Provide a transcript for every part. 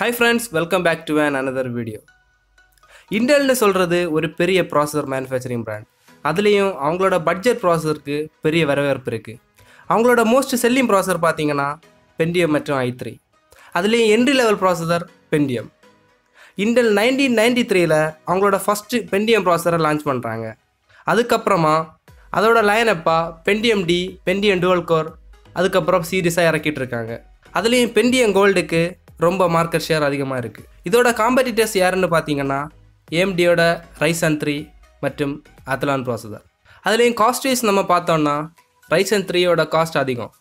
Hi friends, welcome back to another video. Intel னு சொல்றது ஒரு பெரிய processor manufacturing brand. அதுலயும் அவங்களோட பட்ஜெட் processorக்கு பெரிய வரவேற்பு இருக்கு. அவங்களோட most selling processor பாத்தீங்கன்னா Pentium மற்றும் i3. அதுலயும் entry level processor Pentium. Intel 1993ல அவங்களோட first Pentium processor launch பண்றாங்க. அதுக்கு அப்புறமா அதோட லைனப்பா Pentium D, Pentium dual core அதுக்கப்புறம் சீரிஸா இறக்கிட்டு இருக்காங்க. அதுலயும் Pentium Goldக்கு ரொம்ப மார்க்கெட் ஷேர் அதிகமாக இருக்குது. இதோட காம்படிட்டர்ஸ் யாருன்னு பார்த்தீங்கன்னா AMDயோட Ryzen 3 மற்றும் Athlon ப்ராசஸர். அதுலேயும் காஸ்ட் வைஸ் நம்ம பார்த்தோம்னா Ryzen 3யோட காஸ்ட் அதிகம்.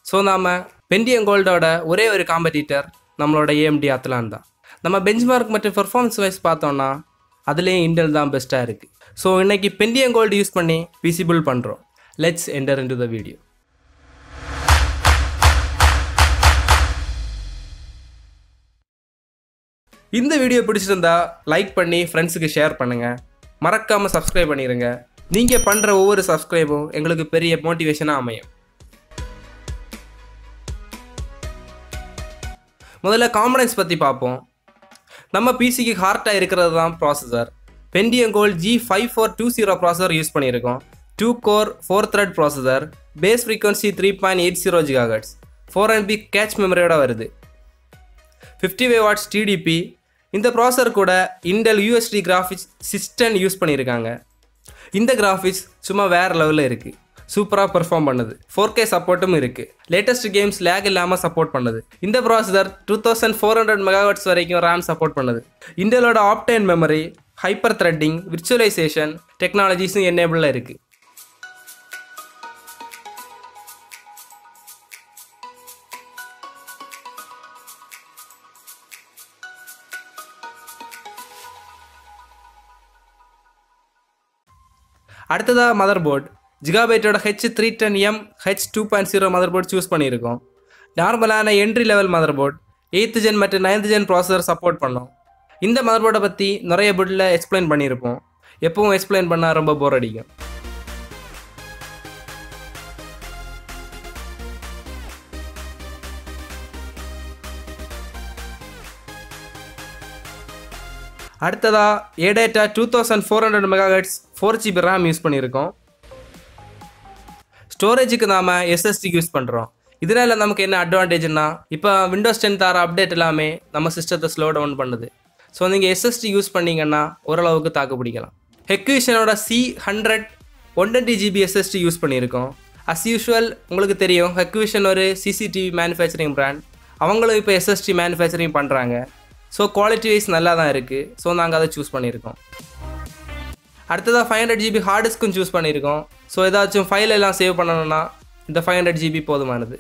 ஸோ நாம் Pentium Goldோட ஒரே ஒரு காம்படிட்டர் நம்மளோட AMD Athlon தான். நம்ம பெஞ்ச்மார்க் மற்றும் பெர்ஃபார்மன்ஸ் வைஸ் பார்த்தோம்னா அதுலேயும் Intel தான் பெஸ்ட்டாக இருக்குது. ஸோ இன்றைக்கி Pentium Gold யூஸ் பண்ணி PC பில்ட் பண்ணுறோம். Let's enter into the video. இந்த வீடியோ பிடிச்சிருந்தா லைக் பண்ணி ஃப்ரெண்ட்ஸுக்கு ஷேர் பண்ணுங்கள். மறக்காமல் சப்ஸ்கிரைப் பண்ணிடுங்க. நீங்கள் பண்ணுற ஒவ்வொரு சப்ஸ்கிரைபும் எங்களுக்கு பெரிய மோட்டிவேஷனாக அமையும். முதல்ல காம்பனன்ட்ஸ் பற்றி பார்ப்போம். நம்ம பிசிக்கு ஹார்ட்டாக இருக்கிறது தான் processor. Pentium Gold G5420 processor use பண்ணியிருக்கோம். 2 core 4 thread processor, base frequency 3.80 GHz, 4MB cache மெமரியோட வருது. 55 watts TDP. இந்த ப்ராசஸர் கூட Intel UHD graphics system use பண்ணியிருக்காங்க. இந்த கிராஃபிக்ஸ் சும்மா வேறு லெவலில் இருக்குது. சூப்பராக பெர்ஃபார்ம் பண்ணுது. 4K சப்போர்ட்டும் இருக்குது. லேட்டஸ்ட் கேம்ஸ் லேக் இல்லாமல் சப்போர்ட் பண்ணுது. இந்த ப்ராசஸர் 2400 MHz வரைக்கும் RAM சப்போர்ட் பண்ணுது. இன்டலோட optane memory, hyper threading, virtualisation டெக்னாலஜிஸும் என்னேபிளில் இருக்குது. அடுத்ததாக motherboard. Gigabyteோட H310M H2.0 motherboard choose பண்ணியிருக்கோம். நார்மலான entry level motherboard 8th gen மற்றும் 9th gen ப்ராசஸர் சப்போர்ட் பண்ணோம். இந்த மதர்போர்டை பற்றி நிறைய பில்டில் எக்ஸ்பிளைன் பண்ணியிருப்போம். எப்பவும் எக்ஸ்பிளைன் பண்ணால் ரொம்ப போர் அடிக்கும். அடுத்ததாக ADATA 2400 MHz 4GB RAM use பண்ணியிருக்கோம். ஸ்டோரேஜுக்கு நாம் SSD யூஸ் பண்ணுறோம். இதனால் நமக்கு என்ன அட்வான்டேஜ்னா, இப்போ Windows 10 தர அப்டேட் எல்லாமே நம்ம சிஸ்டத்தை ஸ்லோ டவுன் பண்ணுது. ஸோ நீங்கள் SSD யூஸ் பண்ணிங்கன்னா ஓரளவுக்கு தாக்கு பிடிக்கலாம். Hikvisionோட C100 120GB SSD யூஸ் பண்ணியிருக்கோம். அஸ் யூஷுவல் உங்களுக்கு தெரியும், Hikvision ஒரு CCTV மேனுஃபேக்சரிங் பிராண்ட். அவங்களும் இப்போ SSD மேனுஃபேக்சரிங் பண்ணுறாங்க. ஸோ குவாலிட்டி வைஸ் நல்லா தான் இருக்குது. ஸோ நாங்கள் அதை சூஸ் பண்ணியிருக்கோம். அடுத்ததாக 500GB ஹார்டிஸ்க்கும் சூஸ் பண்ணியிருக்கோம். ஸோ ஏதாச்சும் ஃபைல் எல்லாம் சேவ் பண்ணணும்னா இந்த 500GB போதுமானது.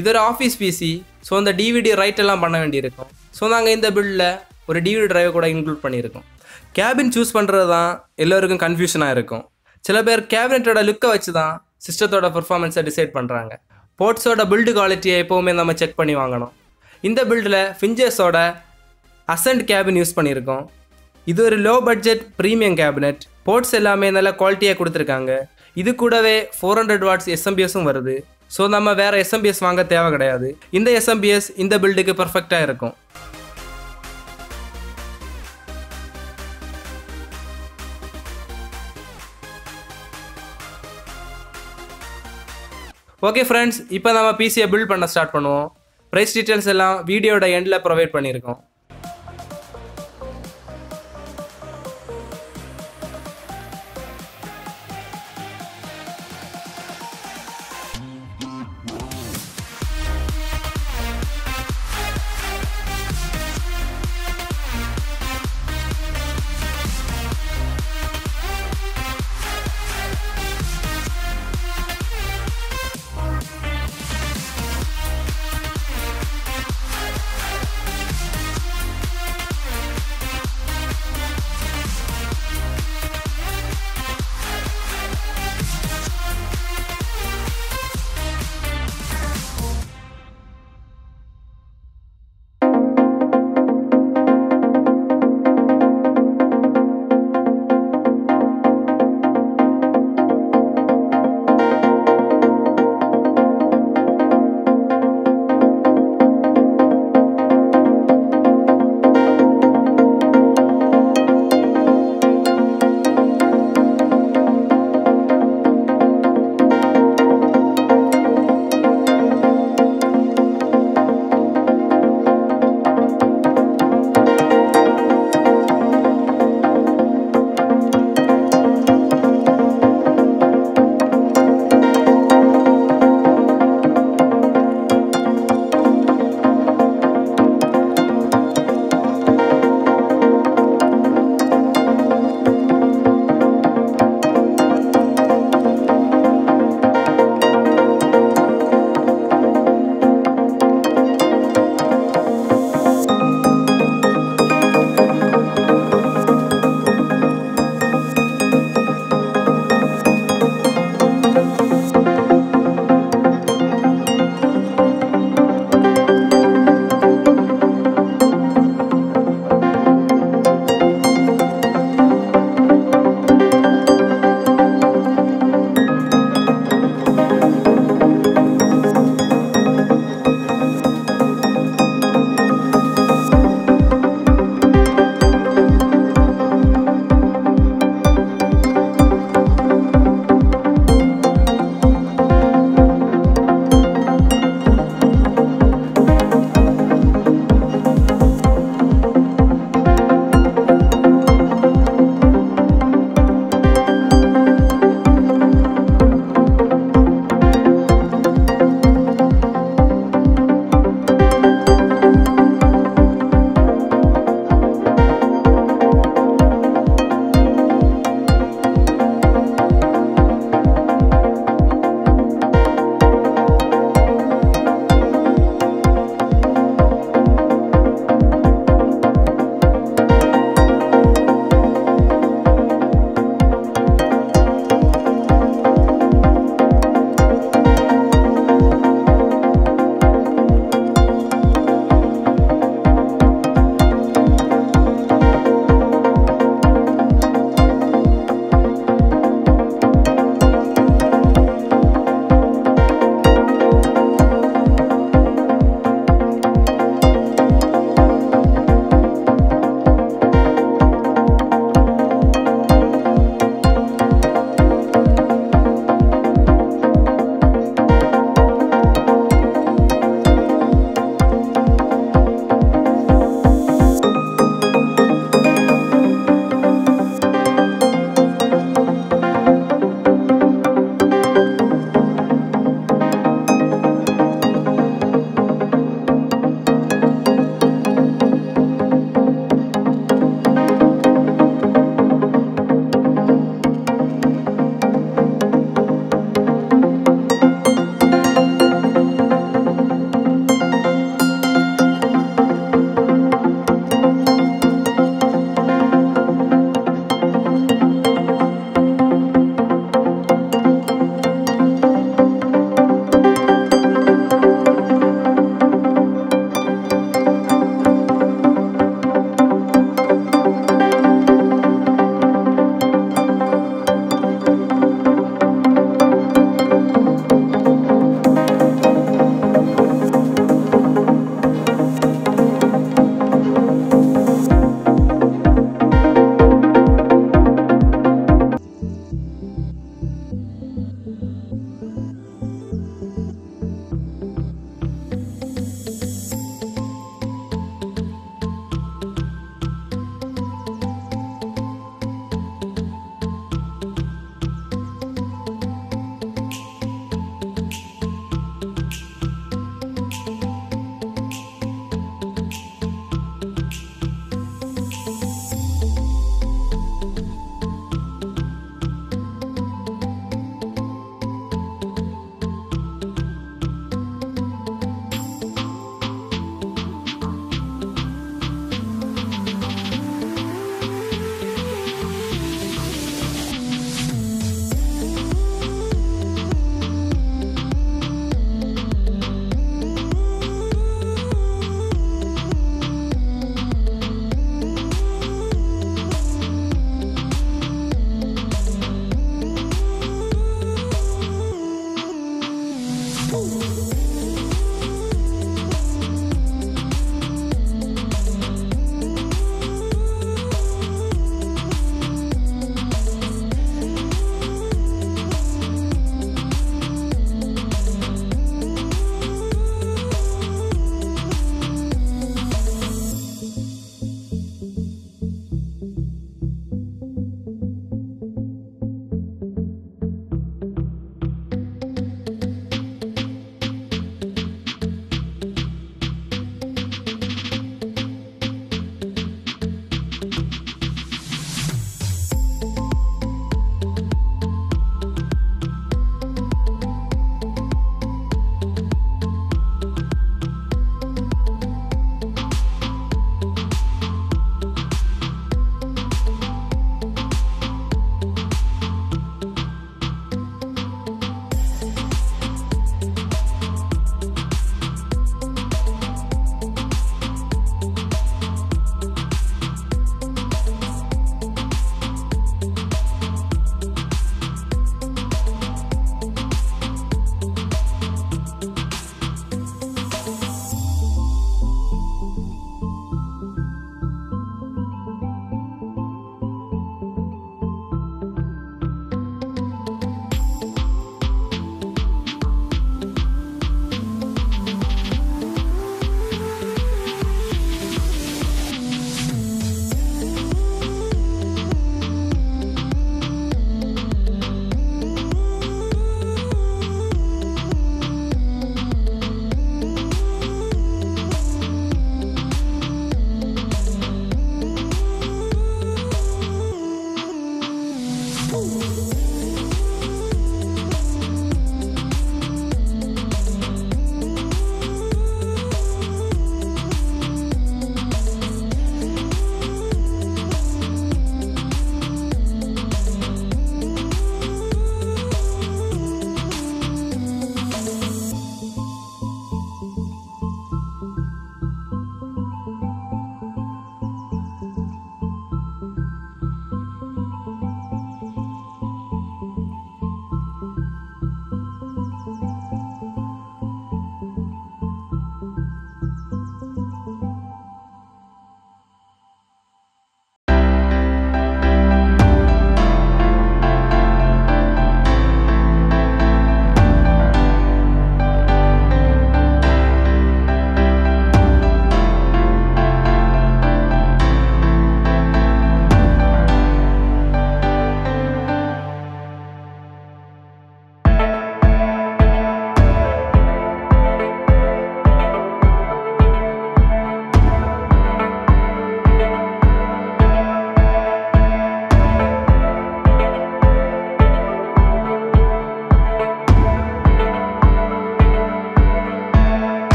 இது ஒரு ஆஃபீஸ் பிசி. ஸோ இந்த DVD ரைட் எல்லாம் பண்ண வேண்டியிருக்கும். ஸோ நாங்கள் இந்த பில்டில் ஒரு DVD டிரைவை கூட இன்க்ளூட் பண்ணியிருக்கோம். கேபின் சூஸ் பண்ணுறது தான் எல்லோருக்கும் கன்ஃபியூஷனாக இருக்கும். சில பேர் கேபினட்டோட லுக்கை வச்சு தான் சிஸ்டத்தோட பெர்ஃபார்மன்ஸை டிசைட் பண்ணுறாங்க. போர்ட்ஸோட பில்டு குவாலிட்டியை எப்போவுமே நம்ம செக் பண்ணி வாங்கணும். இந்த பில்டில் ஃபிஞ்சஸோட அசன்ட் கேபின் யூஸ் பண்ணியிருக்கோம். இது ஒரு low budget premium cabinet. Boards எல்லாமே நல்ல குவாலிட்டியாக கொடுத்துருக்காங்க. இது கூடவே 400 watts SMPSும் வருது. ஸோ நம்ம வேறு SMPS வாங்க தேவை கிடையாது. இந்த SMPS இந்த பில்டுக்கு பர்ஃபெக்டாக இருக்கும். ஓகே ஃப்ரெண்ட்ஸ், இப்போ நம்ம பிசியை பில்ட் பண்ண ஸ்டார்ட் பண்ணுவோம். ப்ரைஸ் டீட்டெயில்ஸ் எல்லாம் வீடியோட எண்டில் ப்ரொவைட் பண்ணியிருக்கோம்.